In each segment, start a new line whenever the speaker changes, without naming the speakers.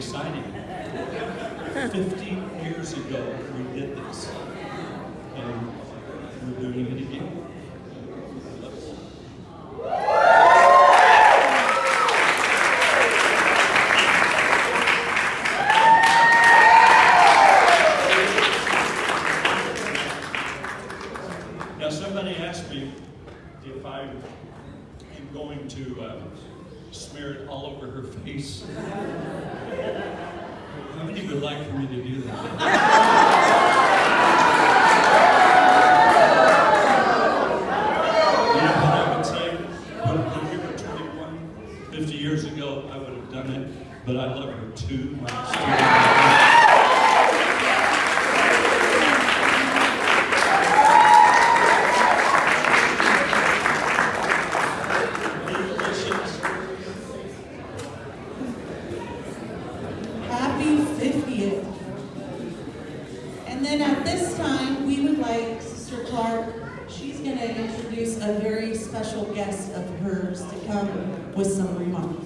exciting. 50 years ago, we did this. And we're doing it again. Now, somebody asked me if I am going to smear it all over her face. How many would like for me to do that? You know what I would say? When we were 21, 50 years ago, I would have done it, but I love her too much.
Happy 50th. And then at this time, we would like Sister Clark, she's going to introduce a very special guest of hers to come with some remarks.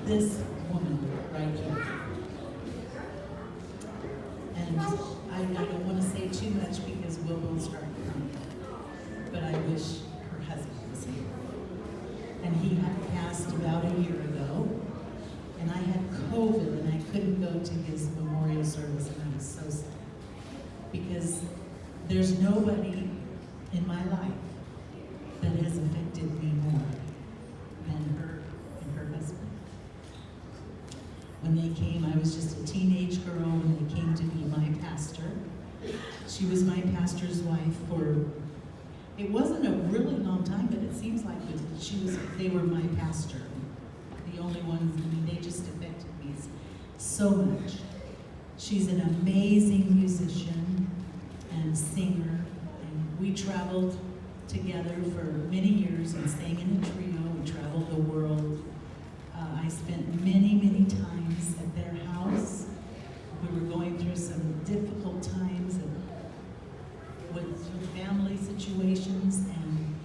This woman right here. And I don't want to say too much because we'll both start crying. But I wish her husband was here. And he had passed about a year ago. And I had COVID and I couldn't go to his memorial service, and I was so sad. Because there's nobody in my life that has affected me more than her and her husband. When they came, I was just a teenage girl when they came to be my pastor. She was my pastor's wife for, it wasn't a really long time, but it seems like they were my pastor. The only ones, I mean, they just affected me so much. She's an amazing musician and singer, and we traveled together for many years and sang in a trio. We traveled the world. I spent many, many times at their house. We were going through some difficult times with family situations, and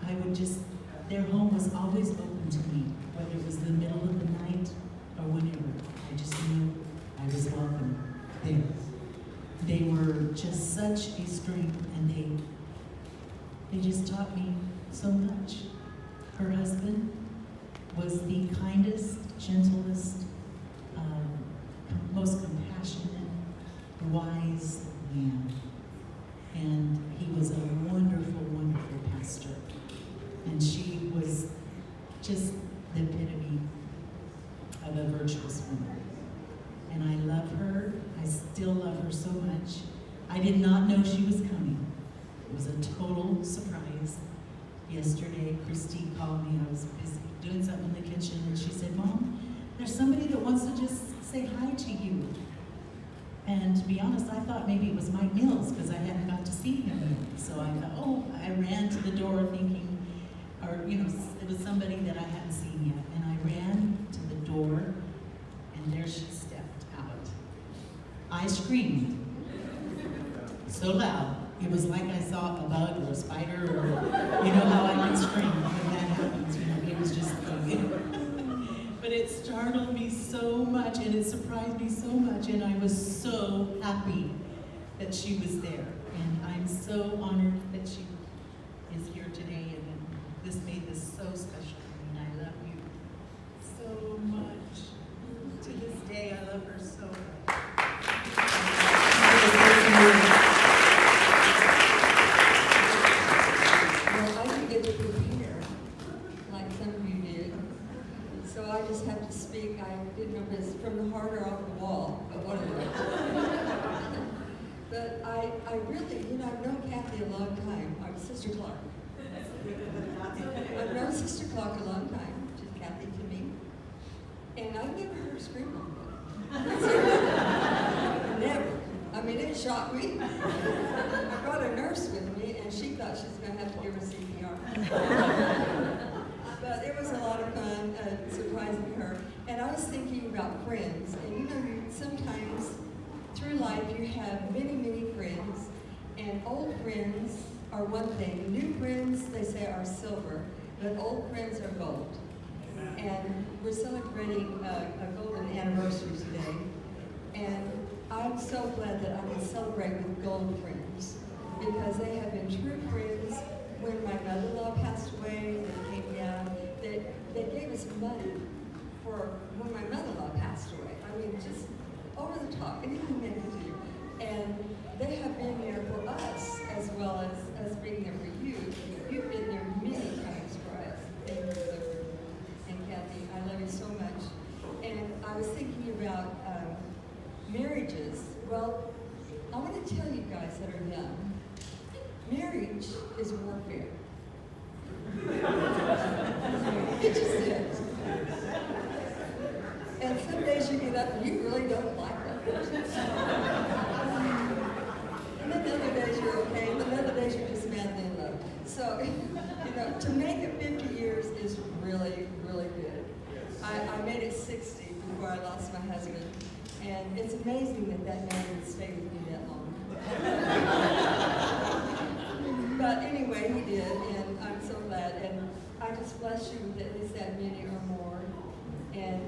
I would just, their home was always open to me, whether it was the middle of the night or whenever. I just knew I was welcome there. They were just such a strength, and they just taught me so much. Her husband was the kindest, gentlest, most compassionate, wise man. And he was a wonderful, wonderful pastor. And she was just the epitome of a virtuous woman. And I love her. I still love her so much. I did not know she was coming. It was a total surprise. Yesterday, Christy called me. I was busy doing something in the kitchen, and she said, "Mom, there's somebody that wants to just say hi to you." And to be honest, I thought maybe it was Mike Mills because I hadn't got to see him yet. So I thought, oh, I ran to the door thinking, or it was somebody that I hadn't seen yet. And I ran to the door, and there she stepped out. I screamed so loud. It was like I saw a bug or a spider, or how I can scream when that happens. It was just but it startled me so much, and it surprised me so much, and I was so happy that she was there. And I'm so honored that she is here today, and this made this so special for me, and I love you so much. To this day, I love her so much.
Well, I didn't get to prepare like some of you did, so I just have to speak. I didn't know if it's from the heart or off the wall, but whatever. But I really, I've known Kathy a long time. I'm Sister Clark. I've known Sister Clark a long time. She's Kathy to me. And I've never heard her scream like that. Never. I mean, it shocked me. I brought a nurse with me, and she thought she was going to have to give her CPR. But it was a lot of fun, surprising her. And I was thinking about friends. And sometimes through life you have many, many friends, and old friends are one thing. New friends, they say, are silver, but old friends are gold. And we're celebrating a golden anniversary today, and I'm so glad that I can celebrate with gold friends, because they have been true friends. When my mother-in-law passed away, they came down, they gave us money for when my mother-in-law passed away. I mean, just over the top, anything they could do. And they have been there for us as well as us being there for you. You've been there many times for us. Thank you, Lord. And Kathy, I love you so much. And I was thinking about marriages. Well, I want to tell you guys that are young, marriage is warfare. It just is. And some days you get up and you really don't like that person. And then other days you're okay, and then other days you're just madly in love. So, to make it 50 years is really, really good. I made it 60 before I lost my husband, and it's amazing that man would stay with me that long. But anyway, he did, and I'm so glad. And I just bless you with at least that many or more. And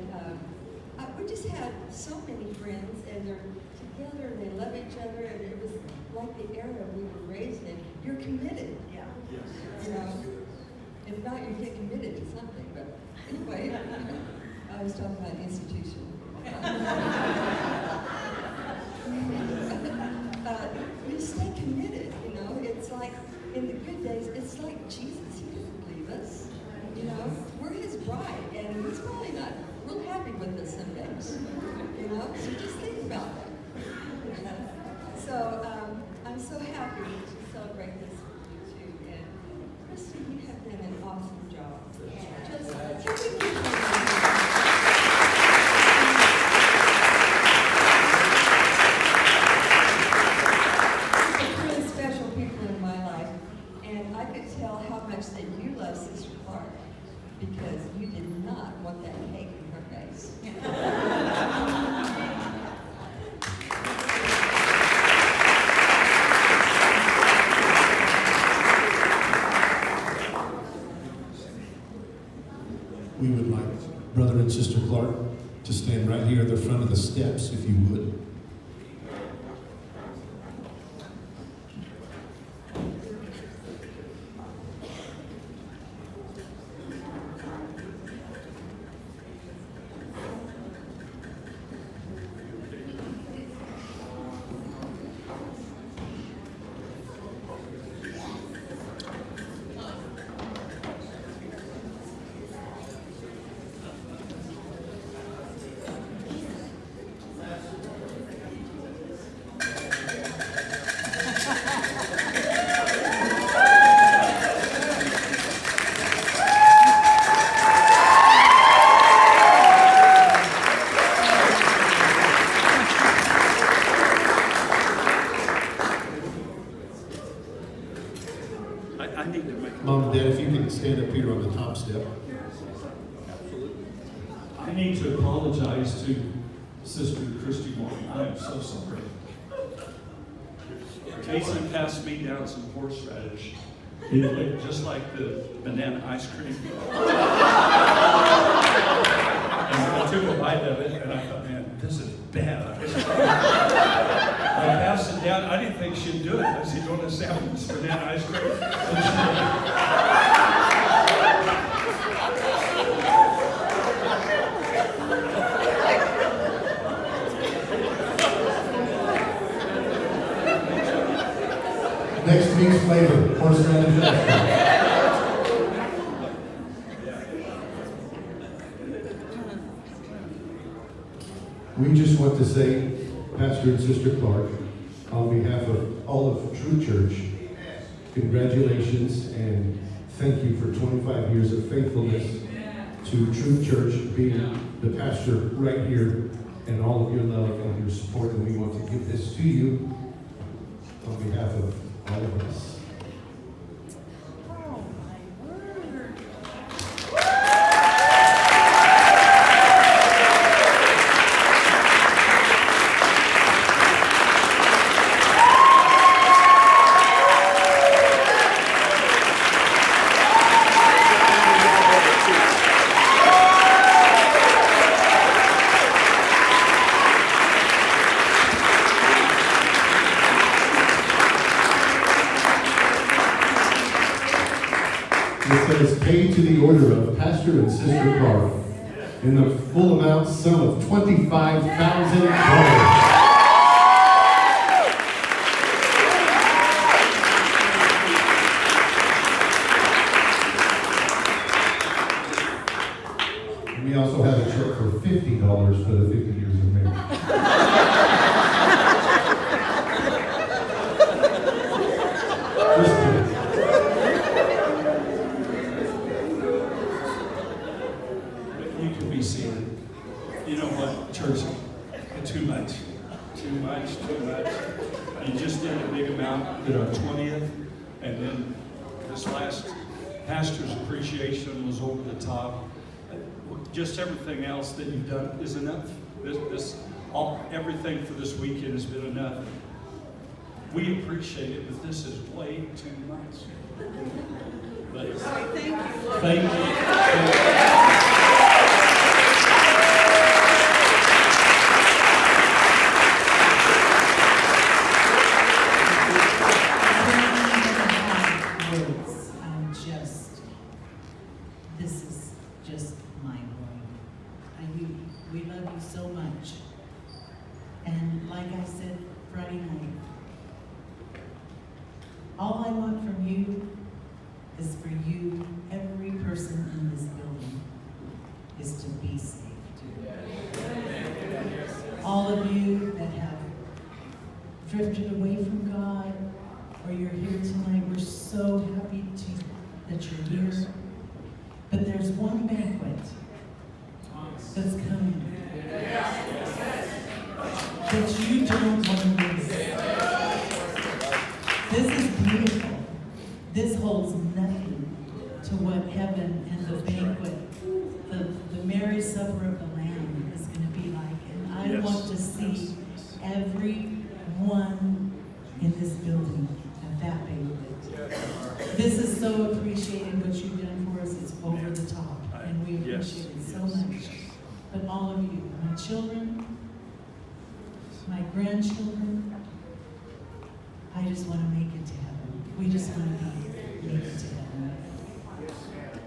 we just had so many friends, and they're together, and they love each other, and it was like the era we were raised in. You're committed. Yeah. Yes. If not, you get committed to something. But anyway, I was talking about institution. You stay committed, It's like, in the good days, it's like Jesus. He doesn't leave us. We're his bride, and he's probably not real happy with us some days. So just think about that. So I'm so happy to celebrate this with you too. And Christy, you have done an awesome job. Really special people in my life, and I could tell how much that you love Sister Clark, because you did not want that cake in her face.
We would like Brother and Sister Clark to stand right here at the front of the steps, if you would. Mom and Dad, if you can stand up here on the top step.
I need to apologize to Sister Christy Morgan. I am so sorry. Casey passed me down some horseradish. It looked just like the banana ice cream. And I took a bite of it, and I thought, man, this is bad. I passed it down. I didn't think she'd do it. I said, you want to sample this banana ice cream?
Next week's flavor, horseradish ice cream. We just want to say, Pastor and Sister Clark, on behalf of all of True Church, congratulations and thank you for 25 years of faithfulness to True Church, being the pastor right here, and all of your love and your support. And we want to give this to you on behalf of all of us. Let us pay to the order of Pastor and Sister Clark in the full amount sum of $25,000. We also have a check for $50 for the 50 years of marriage. Just kidding.
You can be seated. You know what, church? Too much. Too much, too much. You just did a big amount, did our 20th, and then this last pastor's appreciation was over the top. Just everything else that you've done is enough. Everything for this weekend has been enough. We appreciate it, but this is way too much. But thank you. Thank you.
This is just mind-blowing. We love you so much. And like I said Friday night, all I want from you is for you, every person in this building, is to be saved. All of you that have drifted away from God, or you're here tonight, we're so happy that you're here. But there's one banquet that's coming that you don't want to miss. This is beautiful. This holds nothing to what heaven and the banquet, the marriage supper of the Lamb is going to be like. And I want to see everyone in this building at that banquet. This is so appreciated what you've done for us. It's over the top, and we appreciate it so much. But all of you, my children, my grandchildren, I just want to make it to heaven. We just want to make it to heaven.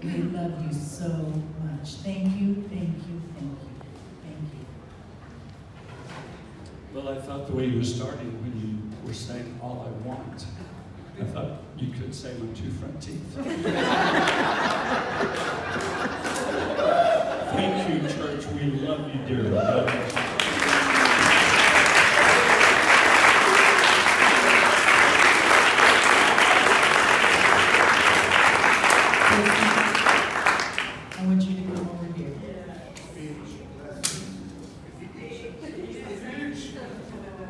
We love you so much. Thank you, thank you, thank you, thank you.
Well, I thought the way you were starting when you were saying all I want, I thought you could say my two front teeth. Thank you, church. We love you dearly. God bless you.
I want you to come over here.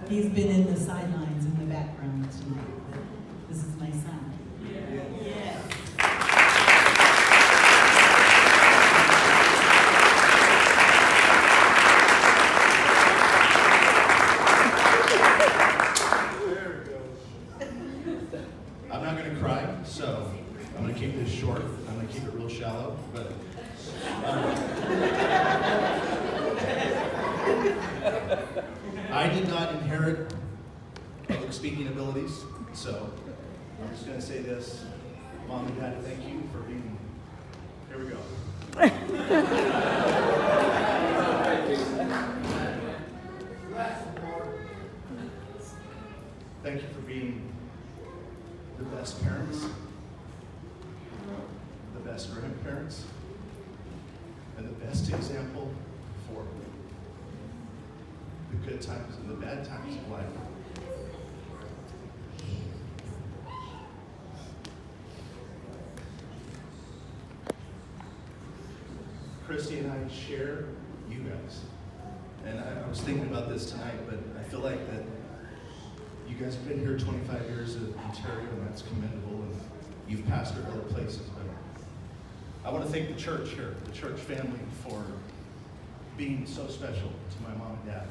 He's been in the sidelines in the background tonight, but this is my son.
I'm not going to cry, so I'm going to keep this short. I'm going to keep it real shallow, but I did not inherit public speaking abilities, so I'm just going to say this. Mom and Dad, thank you for being, here we go. Thank you for being the best parents, the best grandparents, and the best example for the good times and the bad times of life. Christy and I share you guys. And I was thinking about this tonight, but I feel like that you guys have been here 25 years in Ontario, and that's commendable, and you've pastored other places. But I want to thank the church here, the church family, for being so special to my mom and dad.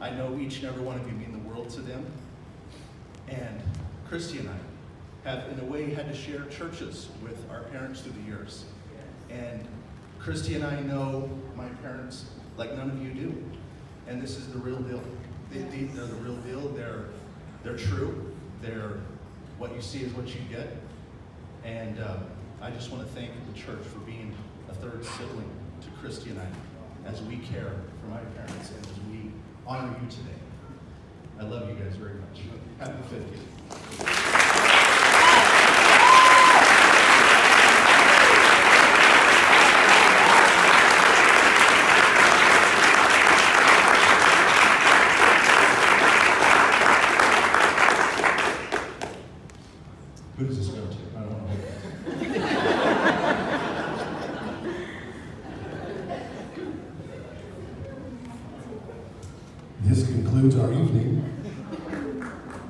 I know each and every one of you mean the world to them. And Christy and I have, in a way, had to share churches with our parents through the years. And Christy and I know my parents like none of you do. And this is the real deal. They're the real deal. They're true. They're what you see is what you get. And I just want to thank the church for being a third sibling to Christy and I as we care for my parents and as we honor you today. I love you guys very much. Happy 50th. Who does this go to? I don't want to hold that.
This concludes our evening.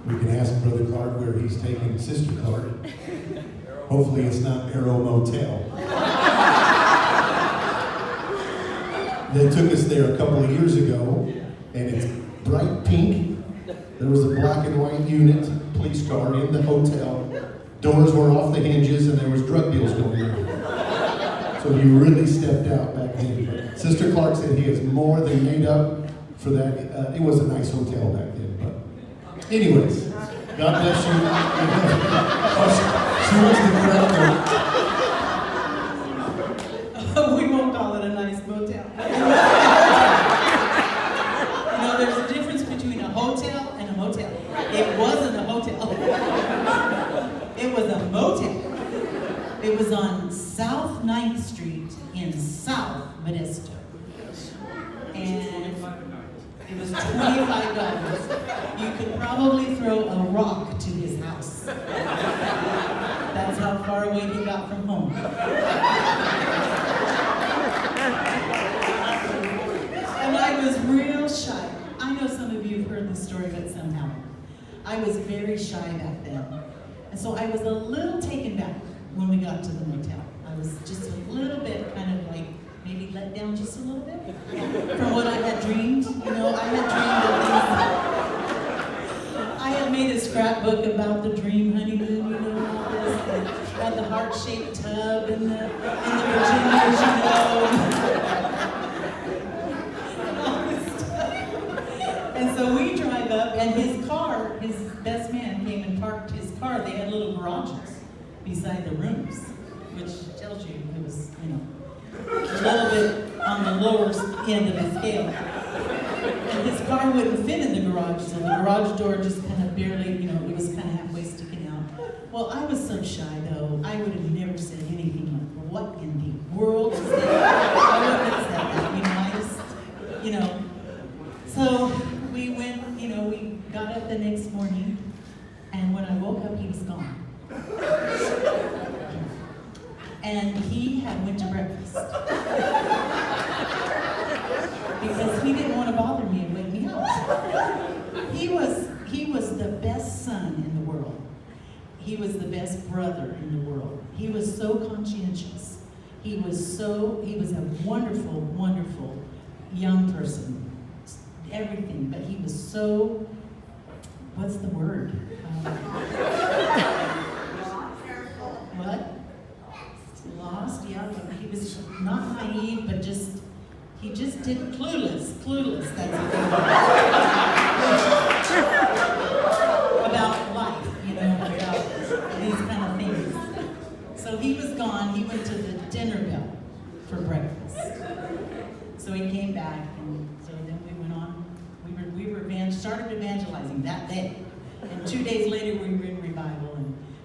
We can ask Brother Clark where he's taking Sister Clark. Hopefully it's not Arrow Motel. They took us there a couple of years ago, and it's bright pink. There was a black and white unit, police car in the hotel. Doors were off the hinges, and there was drug deals going on. So you really stepped out back then. Sister Clark said he has more than made up for that. It was a nice hotel back then. But anyways, God bless you. She was the
We won't call it a nice motel. You know, there's a difference between a hotel and a motel. It wasn't a hotel. It was a motel. It was on South 9th Street in South Modesto. And it was $25. You could probably throw a rock to his house. That's how far away he got from home. And I was real shy. I know some of you have heard this story, but somehow. I was very shy back then. And so I was a little taken back when we got to the motel. I was just a little bit kind of like, maybe let down just a little bit from what I had dreamed. You know, I had dreamed of things. I had made a scrapbook about the dream honeymoon, you know, all this. And had the heart-shaped tub in the Virginias, you know. And all this stuff. And so we drive up, and his car, his best man came and parked his car. They had little garages beside the rooms, which tells you it was, you know, a little bit on the lower end of the scale. And his car wouldn't fit in the garage, so the garage door just kind of barely, you know, it was kind of halfway sticking out. Well, I was so shy, though, I would have never said anything like, what in the world is that? I wouldn't have said that, you know, I just, you know. So we went, you know, we got up the next morning, and when I woke up, he was gone. And he had went to breakfast. Because he didn't want to bother me and wake me up. He was the best son in the world. He was the best brother in the world. He was so conscientious. He was a wonderful, wonderful young person. Everything, but he was so, what's the word? What? Lost, yeah, but he was not naive, but he just did clueless, that's the thing. About life, you know, about these kind of things. So he was gone, he went to the dinner bell for breakfast. So he came back, and so then we went on, started evangelizing that day. And 2 days later we were in revival,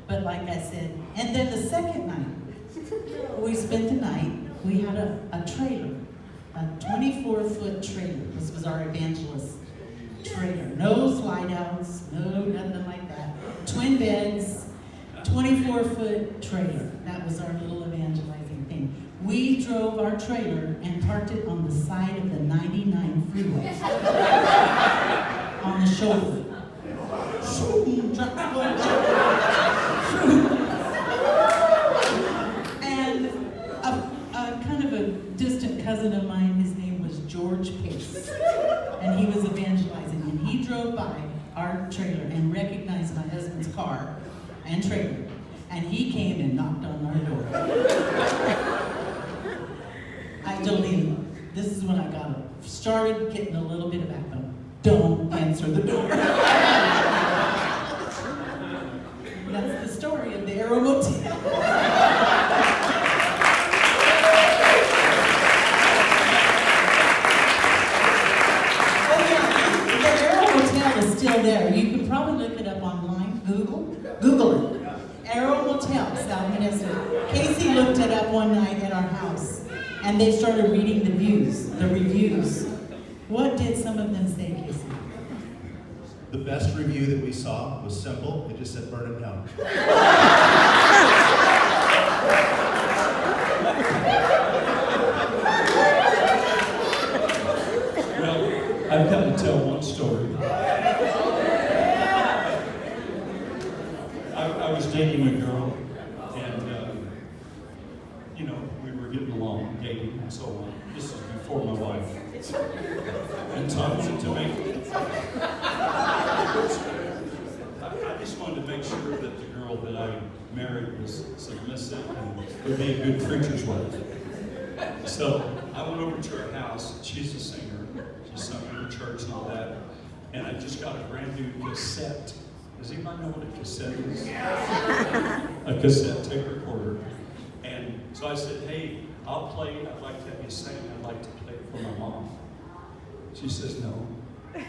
but like I said, and then the second night, we spent the night, we had a trailer, a 24-foot trailer. This was our evangelist trailer. No slide outs, no nothing like that. Twin beds, 24-foot trailer. That was our little evangelizing thing. We drove our trailer and parked it on the side of the 99 freeway. On the shoulder. And a kind of a distant cousin of mine, his name was George Pace, and he was evangelizing, and he drove by our trailer and recognized my husband's car and trailer, and he came and knocked on our door. I told him, this is when I started getting a little bit of backbone. Don't answer the door. That's the story of the Arrow Motel. probably look it up online. Google it. Arrow Motel, South Minnesota. Casey looked it up one night at our house, and they started reading the reviews. What did some of them say, Casey?
The best review that we saw was simple. It just said, burn it down.
Well, I've got to tell one story. I was dating a girl, and, you know, we were getting along, dating, and so on. This is before my wife. And so I wanted to I just wanted to make sure that the girl that I married was submissive and would be a good preacher's wife. So I went over to her house. She's a singer. She sung in the church and all that. And I just got a brand new cassette. Does anybody know what a cassette is? A cassette tape recorder. And so I said, hey, I'll play it. I'd like to have you sing. I'd like to play it for my mom. She says, no. I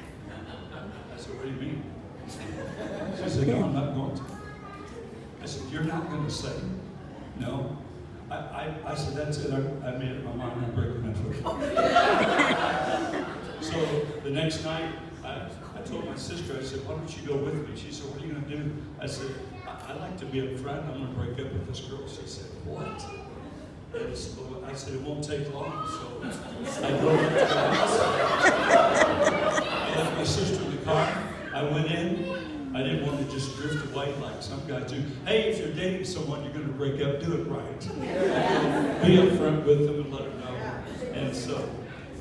said, what do you mean? She said, no, I'm not going to. I said, you're not going to sing? No. I said, that's it. I made up my mind. I'm breaking up with her. So the next night, I told my sister, I said, why don't you go with me? She said, what are you going to do? I said, I'd like to be up front. I'm going to break up with this girl. She said, what? And so I said, it won't take long. So I drove up to the house. I left my sister in the car. I went in. I didn't want to just drift away like some guys do. Hey, if you're dating someone, you're going to break up, do it right. Be up front with them and let them know.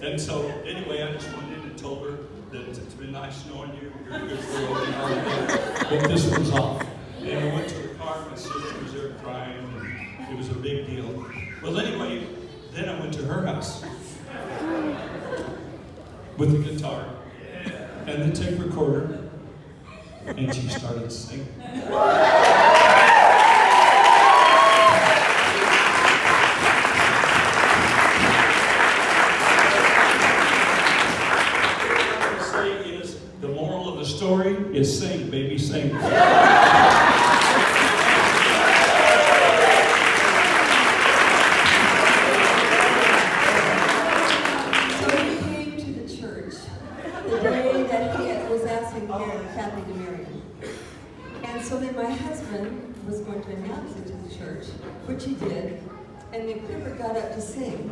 And so anyway, I just went in and told her that it's been nice knowing you. You're a good girl and all that. But this one's off. And I went to the car. My sister was there crying. And it was a big deal. Well, anyway, then I went to her house with the guitar and the tape recorder. And she started singing. The moral of the story is sing, baby, sing. So
he came to the church the day that he was asking Kathy to marry him. And so then my husband was going to announce it to the church, which he did, and the cripper got up to sing.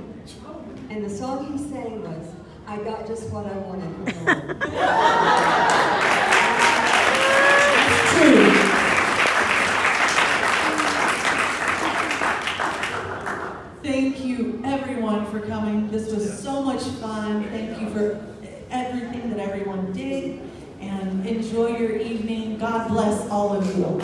And the song he sang was, I got just what I wanted from the Lord. That's true.
Thank you, everyone, for coming. This was so much fun. Thank you for everything that everyone did. And enjoy your evening. God bless all of you.